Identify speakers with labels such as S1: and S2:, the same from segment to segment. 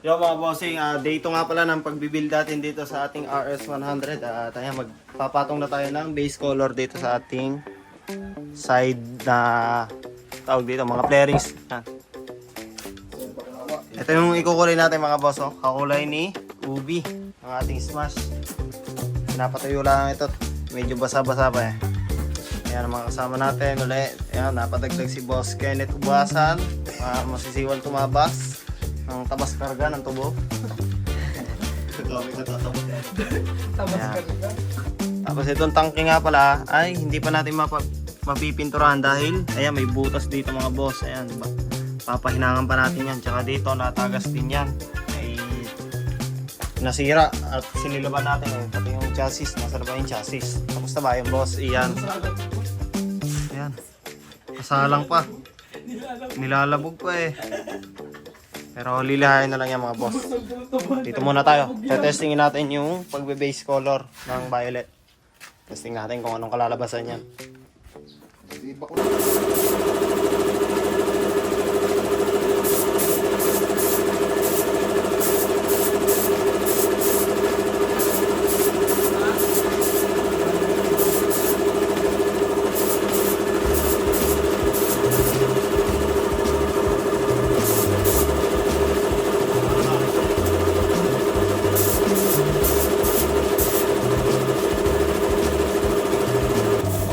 S1: Yo mga bossing, dito nga pala ng pagbibuild natin dito sa ating RS100. Tayo magpapatong na tayo ng base color dito sa ating side na tawag dito, mga flarings. Ito yung ikukulay natin mga boss, oh. Kakulay ni Ubi, ang ating smash. Pinapatuyo lang ito, medyo basa-basa pa eh. Ayan ang mga kasama natin ulit. Ayan, napadagdag si Boss Kenneth Ubasan. Masisiwal tumabas ng tabas karga ng tubo.
S2: Tabas karga.
S1: Tapos itong tangke nga pala ay hindi pa natin mapipinturahan dahil ayan, may butas dito mga boss. Ayan, papahinangan pa natin yan. Tsaka dito natagas din yan. Ay nasira at sinilaban natin. Pati yung chassis, nasa na ba yung chassis? Tapos na ba yung boss? Iyan. Ayan. Kasalang pa. Nilalabog pa eh. Pero lilihain na lang yan mga boss. Dito muna tayo. Testingin natin yung pagbe-base color ng violet. Testing natin kung anong kalalabasan yan.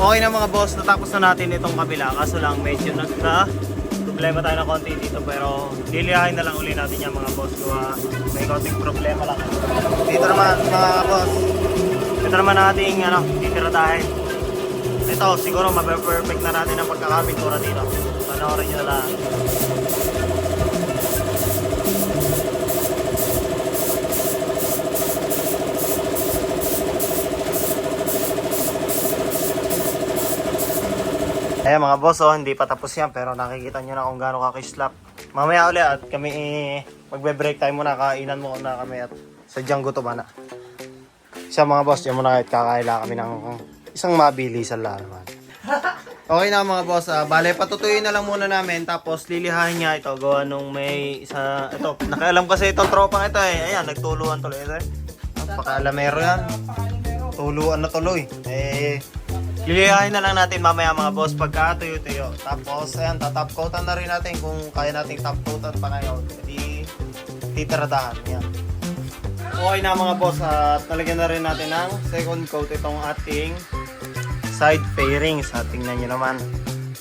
S1: Okay na mga boss, natapos na natin itong kabila. Kaso lang medyo problema tayo ng konti dito. Pero lilihain na lang uli natin yan mga boss. Kaya may konting problema lang. Dito naman mga boss, ito naman ang ating titira dahil. Ito siguro mape-perfect na natin ang pagkakapintura dito. Panoorin nyo na lang. Ayan mga boss, oh, hindi pa tapos yan pero nakikita nyo na kung gaano kakislap. Mamaya ulit at kami magbe-break time muna, kainan mo na kami at sadyang gutom na. Siya mga boss, yan muna kahit kakaila kami ng isang mabilisan lang naman. Okay na mga boss, bale patutuyin na lang muna namin tapos lilihahin niya ito. Gawa nung may isa, ito, nakialam kasi itong tropang ito eh. Ayan, nagtuluan tuloy ito eh. Napaka-alamero yan. Tuluan na tuloy. Lilihain na lang natin mamaya mga boss pagka tuyo-tuyo. Tapos ayan, tatop coatan na rin natin kung kaya nating top coatan pa ngayon. Hindi titiradahan. Yan. Okay na mga boss, at nalagyan na rin natin ng second coat itong ating side fairings. Tingnan nyo naman.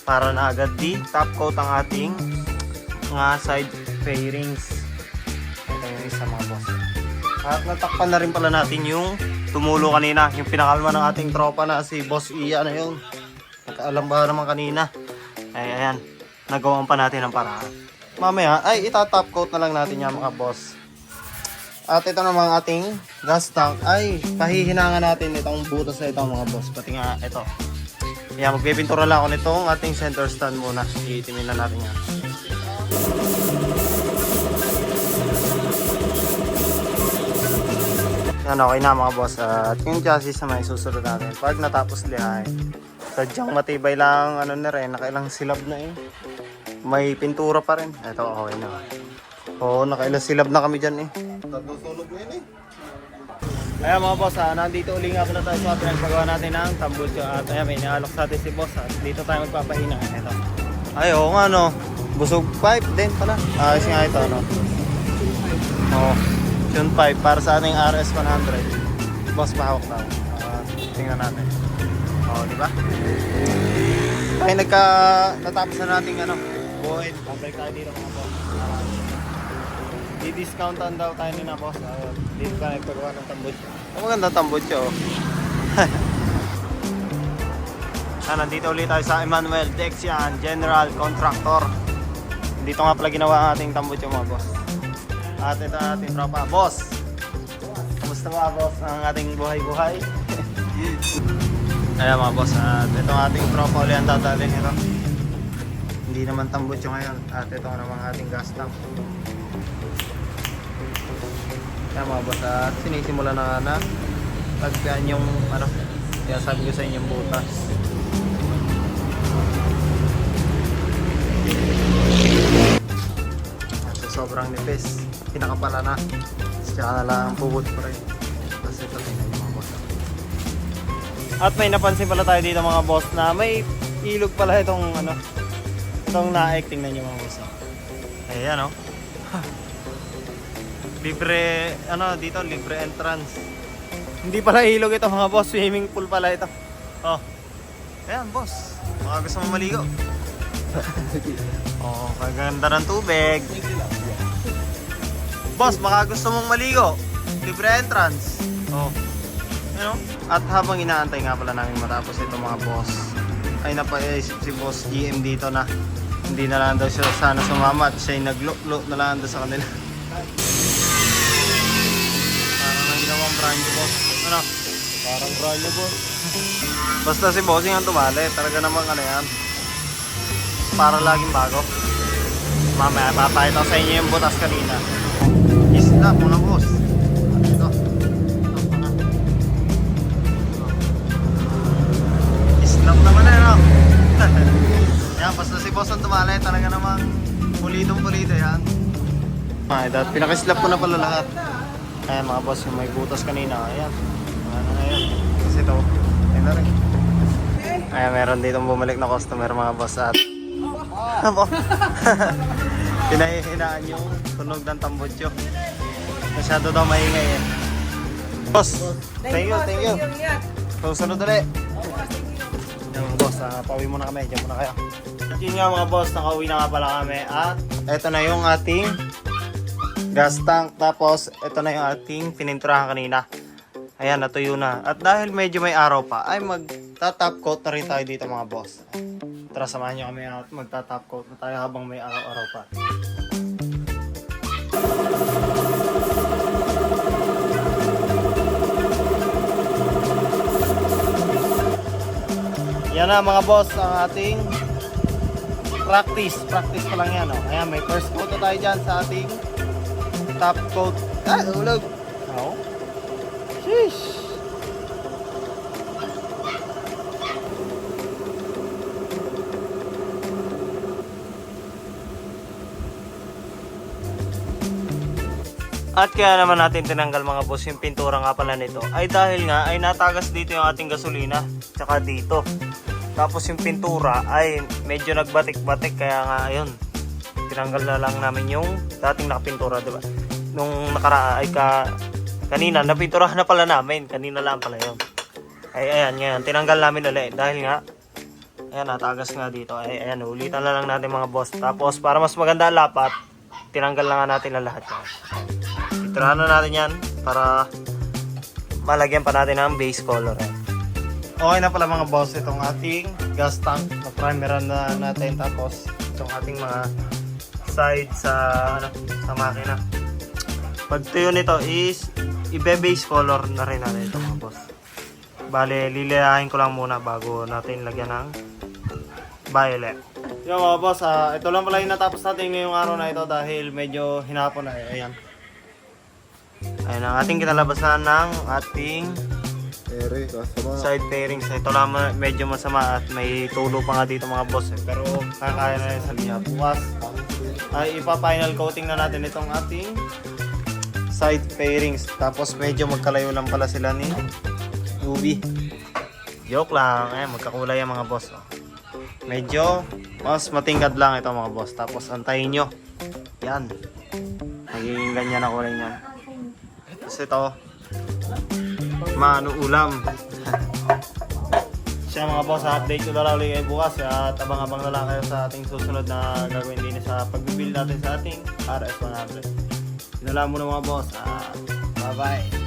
S1: Para na agad di top coat ang ating mga side fairings. Ito yung isa mga boss. At natakpan na rin pala natin yung tumulo kanina, yung pinakalma ng ating tropa na si Boss Iya na yun. Nakaalam ba naman kanina. Ay, ayan, nagawan pa natin ang paraan. Mamaya, ay itatop coat na lang natin yan mga boss. At ito naman ating gas tank, ay pahihinangan natin itong butas na ito mga boss. Pati nga ito. Kaya magbibintura lang ako nitong ating center stand muna. Iitimin na natin yan. Okay na mga boss, at yung chassis na may susunod natin pag natapos lihain. Sadyang matibay lang na rin, nakailang silab na eh. May pintura pa rin. Ito okay na. Oo, nakailang silab na kami dyan eh. Tatutulog na yun eh. Ayan mga boss, nandito uli nga pala tayo sa pinagpagawa natin ng tambutso. At ayan, may nialok sa atin si boss. At dito tayo magpapahina. Ito. Ay oo nga no, busog pipe din pala. Ayos nga ito no. Oo. Tune 5 para sa ating RS100. Boss, pahawak na. Tingnan natin. Oo, di ba? Ay, natapos na natin buuin. Pabalik tayo dito mga boss. Di-discountan daw tayo nila boss. Dito ka nagpagawa ng tambutso. Ang maganda tambutso. Nandito ulit tayo sa Emmanuel Dexian General Contractor. Dito nga pala ginawa ang ating tambutso mga boss. At ito ating tropa, boss. Kamusta ba boss ang ating buhay-buhay? Ayan mga boss, at ito ang ating tropa ulit ang dadalhin ito. Hindi naman tambutso ngayon. At ito naman ang ating gas tank. Ayan mga boss, at sinisimula na tagpian yung kaya sabi ko sa inyong butas. Sobrang nipis. pinakapala na. Tsaka na lang puput pa rin. Kasi ito tingnan yung mga boss. At may napansin pala tayo dito mga boss na may ilog pala itong ano, itong naik. Tingnan nyo mga boss. Ayan o. Libre, ano dito, libre entrance. Hindi pala ilog ito mga boss, swimming pool pala ito. Oh. Ayan boss, baka gusto mo maligo. Oh, kaganda ng tubig. Boss, baka gusto mong maligo. Libre entrance. Oh. Ano? At habang inaantay nga pala namin matapos ito mga boss, ay napaisip si Boss GM dito na hindi na lang daw siya sana sumama at siya'y naglo-lo na lang daw sa kanila. Parang ang ginawang brand new boss. Ano? Parang brand new boss. Basta si Bossing ang tumali. Talaga namang ano yan. Para laging bago. Mamaya papakita ko sa inyo yung butas kanina. Isla muna boss. Ito. Isla naman na no? Yan, basta si boss ang tumali. Talaga namang pulidong-pulido yan. Pinaka-slap ko na pala lahat. Ayan mga boss, yung may butas kanina. Ayan. Ano na yan. Kasi ito. Ayan na rin. Ayan, meron dito bumalik na customer mga boss at ano? Pinahihinaan yung tunog ng tambutso. Masyado daw maingay eh. Boss, thank you. Susunod ulit. Yan mga boss, pauwi muna kami. Diyan muna kayo. At yun nga mga boss, nakauwi na nga pala kami. At eto na yung ating gas tank. Tapos eto na yung ating pininturahan kanina. Ayan, natuyo na. At dahil medyo may araw pa, ay magta-top coat na rin tayo dito mga boss. Tara, samahan nyo kami at magta-top coat na tayo habang may araw-araw pa. Yan na mga boss, ang ating practice. Practice pa lang yan. Oh. Ayan, may first coat na tayo dyan sa ating top coat. Ah, ulog! Oh. Sheesh! At kaya naman natin tinanggal mga boss yung pintura nga pala nito ay dahil nga ay natagas dito yung ating gasolina tsaka dito. Tapos yung pintura ay medyo nagbatik-batik kaya nga ayun, tinanggal na lang namin yung dating nakapintura, diba? Nung nakaraan ay kanina napinturahan na pala namin, kanina lang pala yun. Ay ayan ngayon, tinanggal namin ulit dahil nga ayan, natagas nga dito. Ay ayan, ulitan na lang natin mga boss. Tapos para mas maganda ang lapat, tinanggal na nga natin ang lahat yan. Iturahan na natin yan para malagyan pa natin ang base color. Okay na pala mga boss, itong ating gas tank na primer na natin. Tapos itong ating mga side sa makina. Pag tuyo nito is ibe-base color na rin natin ito mga boss. Bale, liliyahin ko lang muna bago natin lagyan ng violet. Yung mga boss, ito lang pala yung natapos natin ngayong araw na ito dahil medyo hinapon na eh. Ayan. Ayan ang ating kinalabasan ng ating side fairings. Ito lang medyo masama at may tulo pa nga dito mga boss eh. Pero kaya na rin sa linya. Bukas ay ipa-final coating na natin itong ating side fairings. Tapos medyo magkalayo lang pala sila ni UV. Joke lang. Ayan, magkakulay ang mga boss. Oh. Medyo mas matingkad lang ito mga boss. Tapos antayin nyo. Yan. Magiging ganyan ang kulay niyan. Tapos ito, ulam. Siya mga boss, update ko na lang ulit kayo bukas at abang-abang na lang kayo sa ating susunod na gagawin din sa pag-build natin sa ating RS100. Yun na lang muna mga boss. Bye bye.